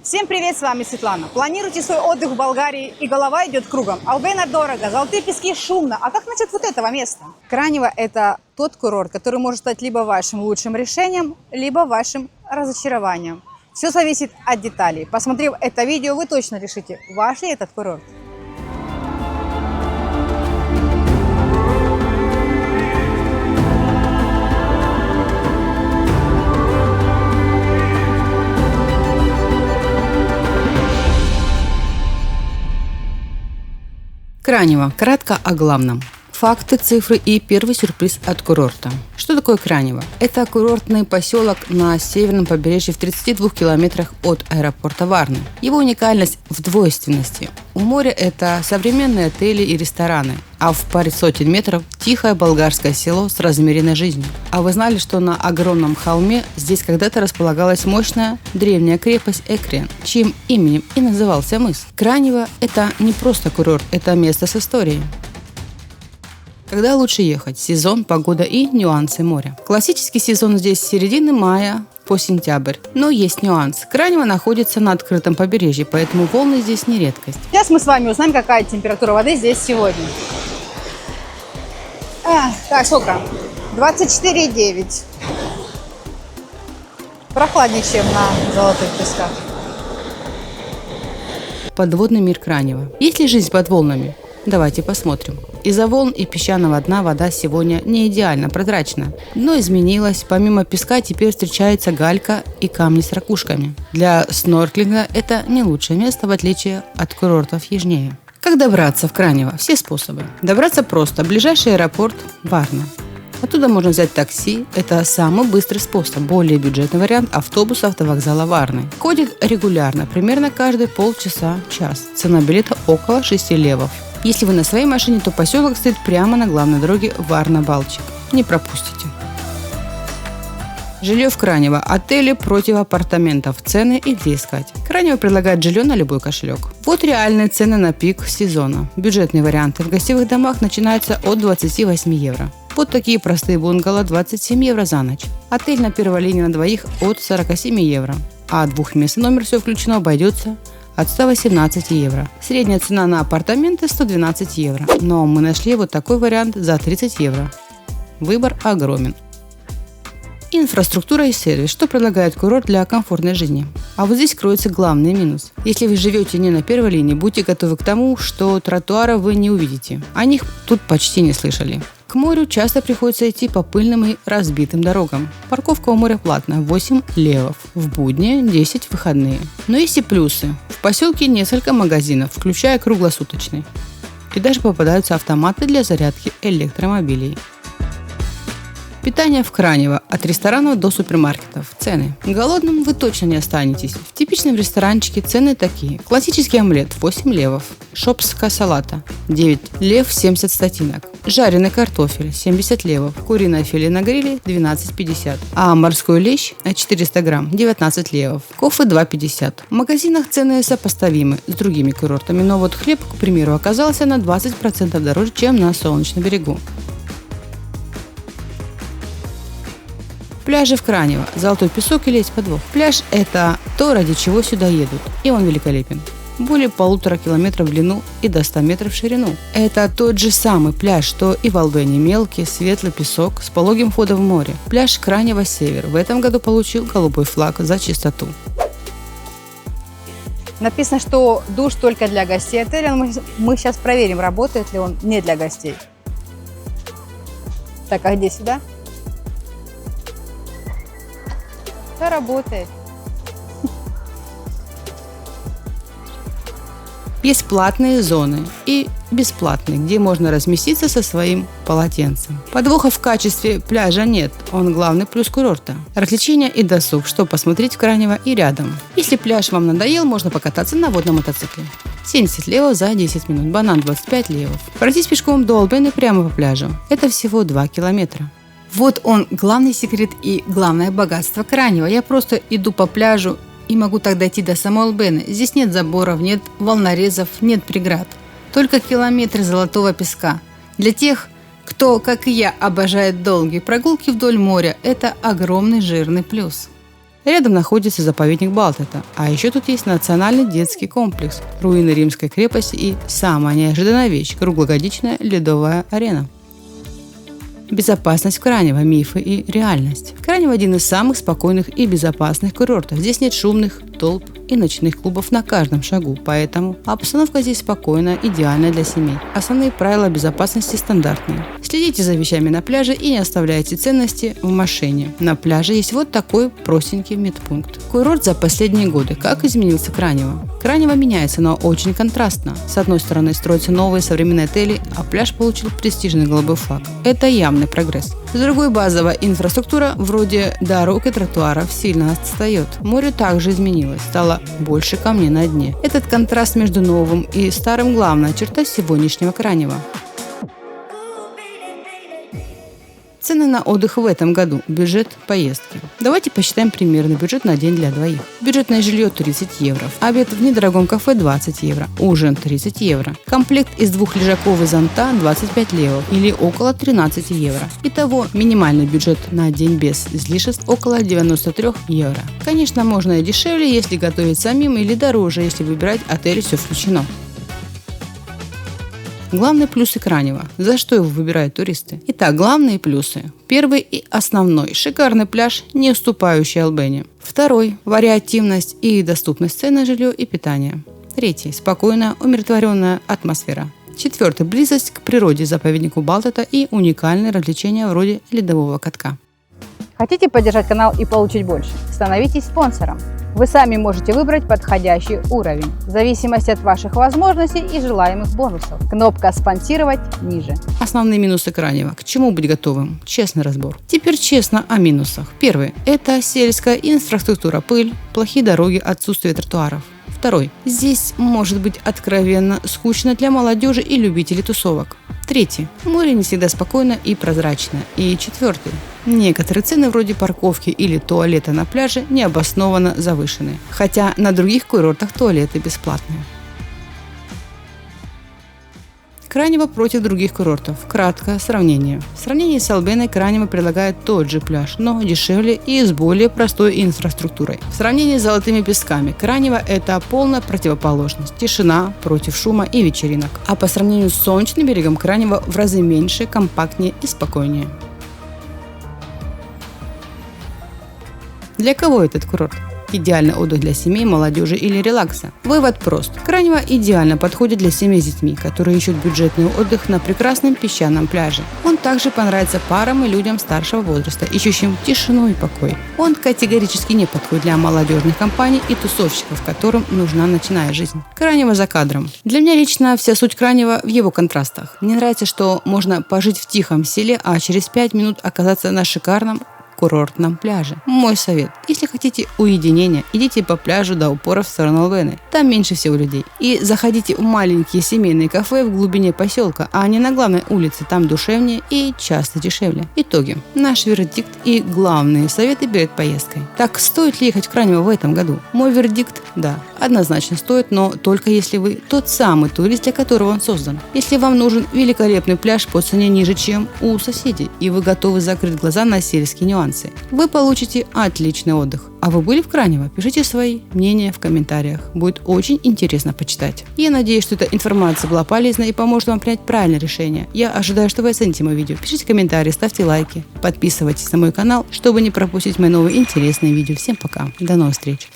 Всем привет, с вами Светлана. Планируете свой отдых в Болгарии и голова идет кругом? Албена дорого, Золотые пески шумно. А как насчет вот этого места? Кранево – это тот курорт, который может стать либо вашим лучшим решением, либо вашим разочарованием. Все зависит от деталей. Посмотрев это видео, вы точно решите, ваш ли этот курорт. Кранево. Кратко о главном. Факты, цифры и первый сюрприз от курорта. Что такое Кранево? Это курортный поселок на северном побережье в 32 километрах от аэропорта Варны. Его уникальность в двойственности. У моря это современные отели и рестораны, а в паре сотен метров тихое болгарское село с размеренной жизнью. А вы знали, что на огромном холме здесь когда-то располагалась мощная древняя крепость Экрен, чьим именем и назывался мыс? Кранево – это не просто курорт, это место с историей. Когда лучше ехать? Сезон, погода и нюансы моря. Классический сезон здесь с середины мая по сентябрь. Но есть нюанс. Кранево находится на открытом побережье, поэтому волны здесь не редкость. Сейчас мы с вами узнаем, какая температура воды здесь сегодня. Так, сколько? 24,9. Прохладнее, чем на Золотых песках. Подводный мир Кранева. Есть ли жизнь под волнами? Давайте посмотрим. Из-за волн и песчаного дна вода сегодня не идеально прозрачна. Дно изменилось, помимо песка теперь встречается галька и камни с ракушками. Для снорклинга это не лучшее место, в отличие от курортов южнее. Как добраться в Кранево? Все способы. Добраться просто. Ближайший аэропорт – Варна. Оттуда можно взять такси. Это самый быстрый способ. Более бюджетный вариант – автобус автовокзала Варны. Ходит регулярно, примерно каждые полчаса-час. Цена билета около 6 левов. Если вы на своей машине, то поселок стоит прямо на главной дороге Варна-Балчик. Не пропустите. Жилье в Кранево. Отели против апартаментов. Цены и где искать. Кранево предлагает жилье на любой кошелек. Вот реальные цены на пик сезона. Бюджетные варианты в гостевых домах начинаются от 28 евро. Вот такие простые бунгало 27 евро за ночь. Отель на первой линии на двоих от 47 евро. А двухместный номер все включено обойдется от 118 евро. Средняя цена на апартаменты 112 евро. Но мы нашли вот такой вариант за 30 евро. Выбор огромен. Инфраструктура и сервис. Что предлагает курорт для комфортной жизни? А вот здесь кроется главный минус. Если вы живете не на первой линии, будьте готовы к тому, что тротуара вы не увидите. О них тут почти не слышали. К морю часто приходится идти по пыльным и разбитым дорогам. Парковка у моря платная – 8 левов. В будни 10 в выходные. Но есть и плюсы. В поселке несколько магазинов, включая круглосуточный. И даже попадаются автоматы для зарядки электромобилей. Питание в Кранево. От ресторанов до супермаркетов. Цены. Голодным вы точно не останетесь. В типичном ресторанчике цены такие. Классический омлет 8 левов. Шопская салата 9 лев 70 статинок. Жареный картофель 70 левов. Куриное филе на гриле 12,50. А морской лещ 400 грамм 19 левов. Кофе 2,50. В магазинах цены сопоставимы с другими курортами, но вот хлеб, к примеру, оказался на 20% дороже, чем на Солнечном берегу. Пляжи в Кранево. Золотой песок и лезть подвох. Пляж – это то, ради чего сюда едут. И он великолепен. Более 1,5 километра в длину и до 100 метров в ширину. Это тот же самый пляж, что и в Албене. Мелкий, светлый песок с пологим входом в море. Пляж Кранево-Север в этом году получил голубой флаг за чистоту. Написано, что душ только для гостей отеля. Мы сейчас проверим, работает ли он не для гостей. Так, а где сюда? Да, работает. Есть платные зоны и бесплатные, где можно разместиться со своим полотенцем. Подвоха в качестве пляжа нет, он главный плюс курорта. Развлечения и досуг, что посмотреть в Кранево и рядом. Если пляж вам надоел, можно покататься на водном мотоцикле. 70 левов за 10 минут, банан 25 левов. Пройтись пешком до Албены прямо по пляжу. Это всего 2 километра. Вот он, главный секрет и главное богатство Кранева. Я просто иду по пляжу и могу так дойти до самой Албены. Здесь нет заборов, нет волнорезов, нет преград. Только километры золотого песка. Для тех, кто, как и я, обожает долгие прогулки вдоль моря, это огромный жирный плюс. Рядом находится заповедник Балтета, а еще тут есть национальный детский комплекс, руины римской крепости и самая неожиданная вещь – круглогодичная ледовая арена. Безопасность в Кранево, мифы и реальность. Кранево – один из самых спокойных и безопасных курортов. Здесь нет шумных толп и ночных клубов на каждом шагу, поэтому обстановка здесь спокойная, идеальная для семей. Основные правила безопасности стандартные. Следите за вещами на пляже и не оставляйте ценности в машине. На пляже есть вот такой простенький медпункт. Курорт за последние годы. Как изменился Кранево? Кранево меняется, но очень контрастно. С одной стороны строятся новые современные отели, а пляж получил престижный голубой флаг. Это явный прогресс. С другой, базовая инфраструктура, вроде дорог и тротуаров, сильно отстает. Море также изменилось, стало больше камней на дне. Этот контраст между новым и старым – главная черта сегодняшнего Кранева. Цены на отдых в этом году. Бюджет поездки. Давайте посчитаем примерный бюджет на день для двоих. Бюджетное жилье 30 евро. Обед в недорогом кафе 20 евро. Ужин 30 евро. Комплект из 2 лежаков и зонта 25 левов или около 13 евро. Итого минимальный бюджет на день без излишеств около 93 евро. Конечно, можно и дешевле, если готовить самим, или дороже, если выбирать отель «Все включено». Главные плюсы Кранева. За что его выбирают туристы? Итак, главные плюсы. Первый и основной – шикарный пляж, не уступающий Албэне. Второй – вариативность и доступность цен на жилье и питание. Третий – спокойная, умиротворенная атмосфера. Четвертый – близость к природе, заповеднику Балтета и уникальные развлечения вроде ледового катка. Хотите поддержать канал и получить больше? Становитесь спонсором. Вы сами можете выбрать подходящий уровень, в зависимости от ваших возможностей и желаемых бонусов. Кнопка «Спонсировать» ниже. Основные минусы Кранева. К чему быть готовым? Честный разбор. Теперь честно о минусах. Первый – это сельская инфраструктура, пыль, плохие дороги, отсутствие тротуаров. Второй. Здесь может быть откровенно скучно для молодежи и любителей тусовок. Третий. Море не всегда спокойно и прозрачно. И четвертый. Некоторые цены вроде парковки или туалета на пляже необоснованно завышены. Хотя на других курортах туалеты бесплатные. Кранево против других курортов. Краткое сравнение. В сравнении с Албэной Кранево предлагает тот же пляж, но дешевле и с более простой инфраструктурой. В сравнении с Золотыми песками Кранево – это полная противоположность. Тишина против шума и вечеринок. А по сравнению с Солнечным берегом Кранево в разы меньше, компактнее и спокойнее. Для кого этот курорт? Идеальный отдых для семей, молодежи или релакса. Вывод прост. Кранево идеально подходит для семей с детьми, которые ищут бюджетный отдых на прекрасном песчаном пляже. Он также понравится парам и людям старшего возраста, ищущим тишину и покой. Он категорически не подходит для молодежных компаний и тусовщиков, которым нужна ночная жизнь. Кранево за кадром. Для меня лично вся суть Кранева в его контрастах. Мне нравится, что можно пожить в тихом селе, а через 5 минут оказаться на шикарном курортном пляже. Мой совет. Если хотите уединения, идите по пляжу до упора в сторону Албэны. Там меньше всего людей. И заходите в маленькие семейные кафе в глубине поселка, а не на главной улице. Там душевнее и часто дешевле. Итоги. Наш вердикт и главные советы перед поездкой. Так, стоит ли ехать в Кранево в этом году? Мой вердикт – да. Однозначно стоит, но только если вы тот самый турист, для которого он создан. Если вам нужен великолепный пляж по цене ниже, чем у соседей, и вы готовы закрыть глаза на сельские нюансы, вы получите отличный отдых. А вы были в Кранево? Пишите свои мнения в комментариях. Будет очень интересно почитать. Я надеюсь, что эта информация была полезна и поможет вам принять правильное решение. Я ожидаю, что вы оцените мое видео. Пишите комментарии, ставьте лайки. Подписывайтесь на мой канал, чтобы не пропустить мои новые интересные видео. Всем пока. До новых встреч.